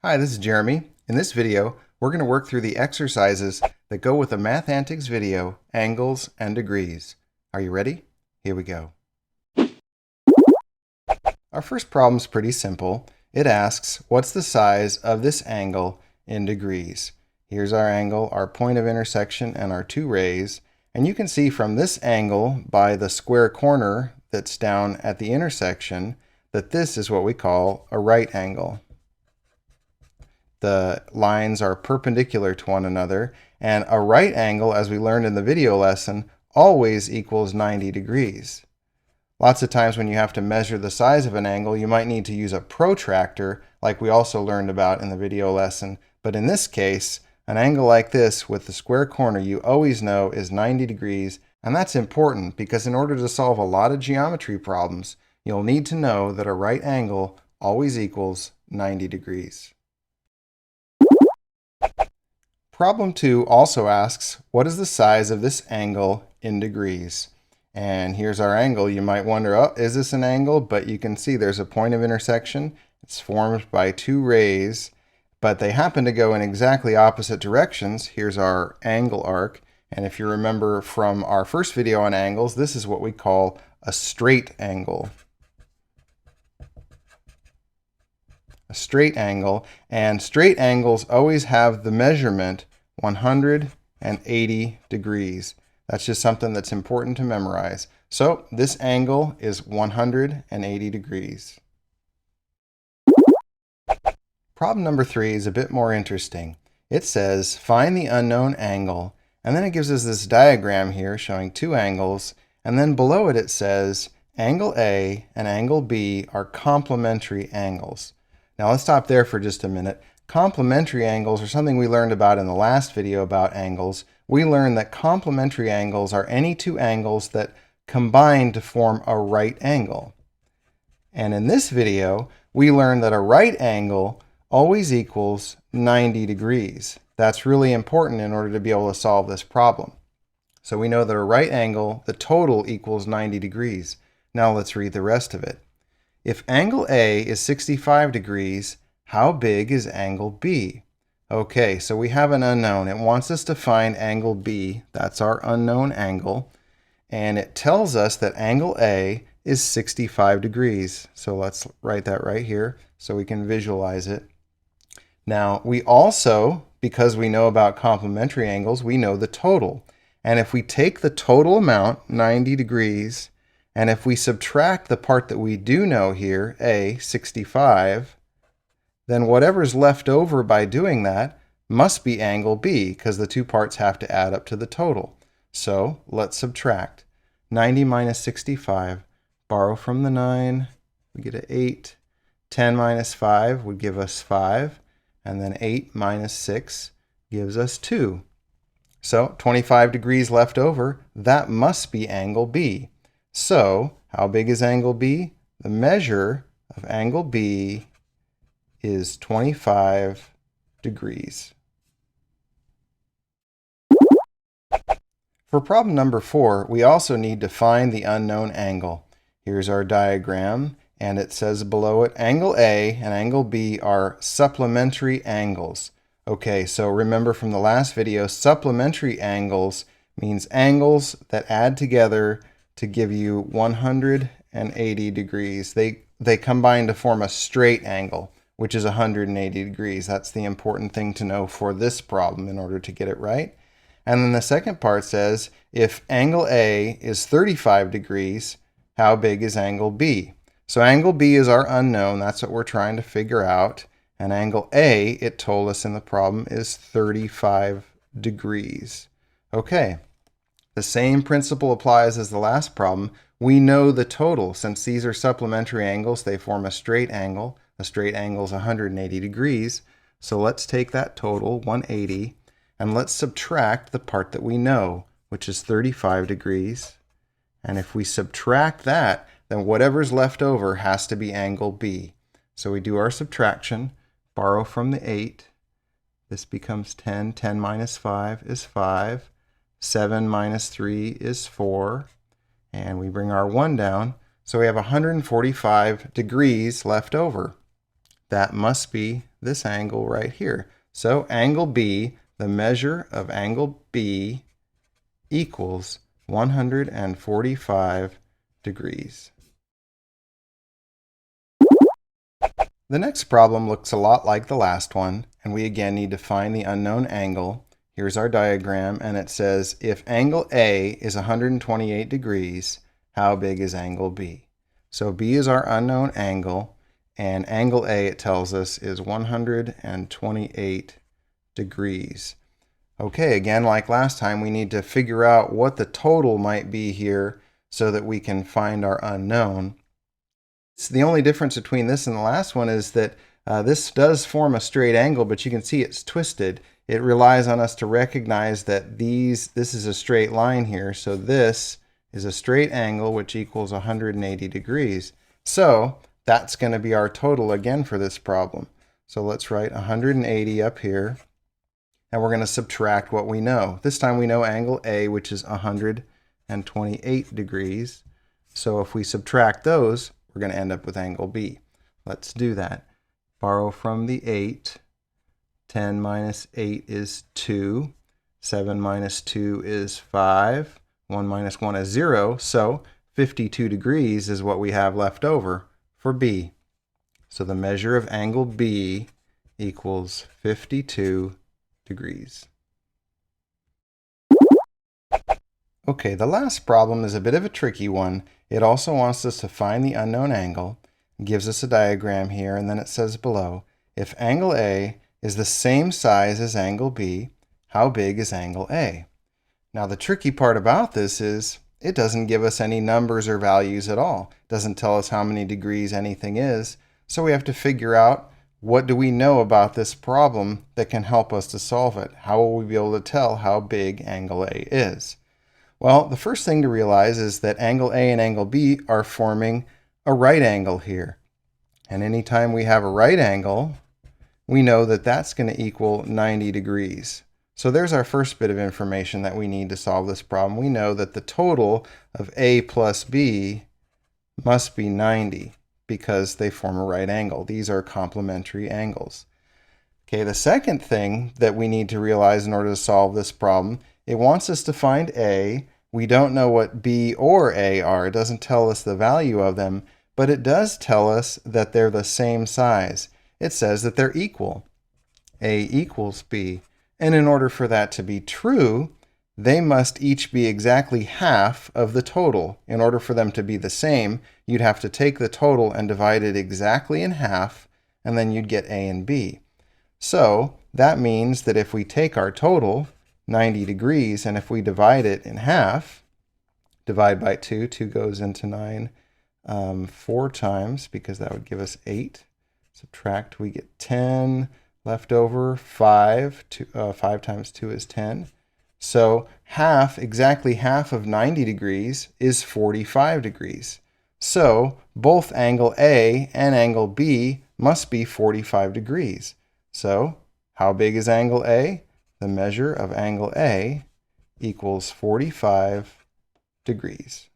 Hi, this is Jeremy. In this video, we're going to work through the exercises that go with the Math Antics video, Angles and Degrees. Are you ready? Here we go. Our first problem is pretty simple. It asks, what's the size of this angle in degrees? Here's our angle, our point of intersection, and our two rays. And you can see from this angle by the square corner that's down at the intersection that this is what we call a right angle. The lines are perpendicular to one another, and a right angle, as we learned in the video lesson, always equals 90 degrees. Lots of times when you have to measure the size of an angle, you might need to use a protractor, like we also learned about in the video lesson. But in this case, an angle like this with the square corner you always know is 90 degrees, and that's important because in order to solve a lot of geometry problems, you'll need to know that a right angle always equals 90 degrees. Problem 2 also asks, what is the size of this angle in degrees? And here's our angle. You might wonder, oh, is this an angle? But you can see there's a point of intersection. It's formed by two rays, but they happen to go in exactly opposite directions. Here's our angle arc. And if you remember from our first video on angles, this is what we call a straight angle. A straight angle, and straight angles always have the measurement 180 degrees. That's just something that's important to memorize. So this angle is 180 degrees. Problem number 3 is a bit more interesting. It says find the unknown angle, and then it gives us this diagram here showing two angles, and then below it says angle A and angle B are complementary angles. Now let's stop there for just a minute. Complementary angles are something we learned about in the last video about angles. We learned that complementary angles are any two angles that combine to form a right angle. And in this video, we learned that a right angle always equals 90 degrees. That's really important in order to be able to solve this problem. So we know that a right angle, the total equals 90 degrees. Now let's read the rest of it. If angle A is 65 degrees, how big is angle B? Okay, so we have an unknown. It wants us to find angle B. That's our unknown angle. And it tells us that angle A is 65 degrees. So let's write that right here so we can visualize it. Now, we also, because we know about complementary angles, we know the total. And if we take the total amount, 90 degrees, and if we subtract the part that we do know here, A, 65, then whatever's left over by doing that must be angle B, because the two parts have to add up to the total. So let's subtract. 90 minus 65, borrow from the 9, we get an 8. 10 minus 5 would give us 5, and then 8 minus 6 gives us 2. So 25 degrees left over, that must be angle B. So, how big is angle B? The measure of angle B is 25 degrees. For problem number 4, we also need to find the unknown angle. Here's our diagram, and it says below it, angle A and angle B are supplementary angles. Okay, so remember from the last video, supplementary angles means angles that add together to give you 180 degrees. They combine to form a straight angle, which is 180 degrees. That's the important thing to know for this problem in order to get it right. And then the second part says, if angle A is 35 degrees, how big is angle B? So angle B is our unknown. That's what we're trying to figure out. And angle A, it told us in the problem, is 35 degrees. Okay. The same principle applies as the last problem. We know the total. Since these are supplementary angles, they form a straight angle. A straight angle is 180 degrees. So let's take that total, 180, and let's subtract the part that we know, which is 35 degrees. And if we subtract that, then whatever's left over has to be angle B. So we do our subtraction, borrow from the 8. This becomes 10. 10 minus 5 is 5. 7 minus 3 is 4, and we bring our 1 down, so we have 145 degrees left over. That must be this angle right here. So angle B, the measure of angle B equals 145 degrees. The next problem looks a lot like the last one, and we again need to find the unknown angle. Here's our diagram, and it says if angle A is 128 degrees, how big is angle B? So B is our unknown angle, and angle A, it tells us, is 128 degrees. Okay, again, like last time, we need to figure out what the total might be here so that we can find our unknown. So the only difference between this and the last one is that this does form a straight angle, but you can see it's twisted. It relies on us to recognize that this is a straight line here, so this is a straight angle which equals 180 degrees. So that's going to be our total again for this problem. So let's write 180 up here, and we're going to subtract what we know. This time we know angle A, which is 128 degrees. So if we subtract those, we're going to end up with angle B. Let's do that. Borrow from the 8. 10 minus 8 is 2. 7 minus 2 is 5. 1 minus 1 is 0. So 52 degrees is what we have left over for B. So the measure of angle B equals 52 degrees. Okay, the last problem is a bit of a tricky one. It also wants us to find the unknown angle. It gives us a diagram here, and then it says below, if angle A is the same size as angle B, how big is angle A? Now the tricky part about this is it doesn't give us any numbers or values at all. It doesn't tell us how many degrees anything is, so we have to figure out what do we know about this problem that can help us to solve it. How will we be able to tell how big angle A is? Well, the first thing to realize is that angle A and angle B are forming a right angle here. And anytime we have a right angle, we know that that's going to equal 90 degrees. So there's our first bit of information that we need to solve this problem. We know that the total of A plus B must be 90 because they form a right angle. These are complementary angles. Okay, the second thing that we need to realize in order to solve this problem, it wants us to find A. We don't know what B or A are. It doesn't tell us the value of them, but it does tell us that they're the same size. It says that they're equal. A equals B. And in order for that to be true, they must each be exactly half of the total. In order for them to be the same, you'd have to take the total and divide it exactly in half, and then you'd get A and B. So that means that if we take our total, 90 degrees, and if we divide it in half, divide by 2, 2 goes into 9 4 times, because that would give us 8. Subtract, we get 10 left over, 5. 5 times 2 is 10. So exactly half of 90 degrees is 45 degrees. So both angle A and angle B must be 45 degrees. So how big is angle A? The measure of angle A equals 45 degrees.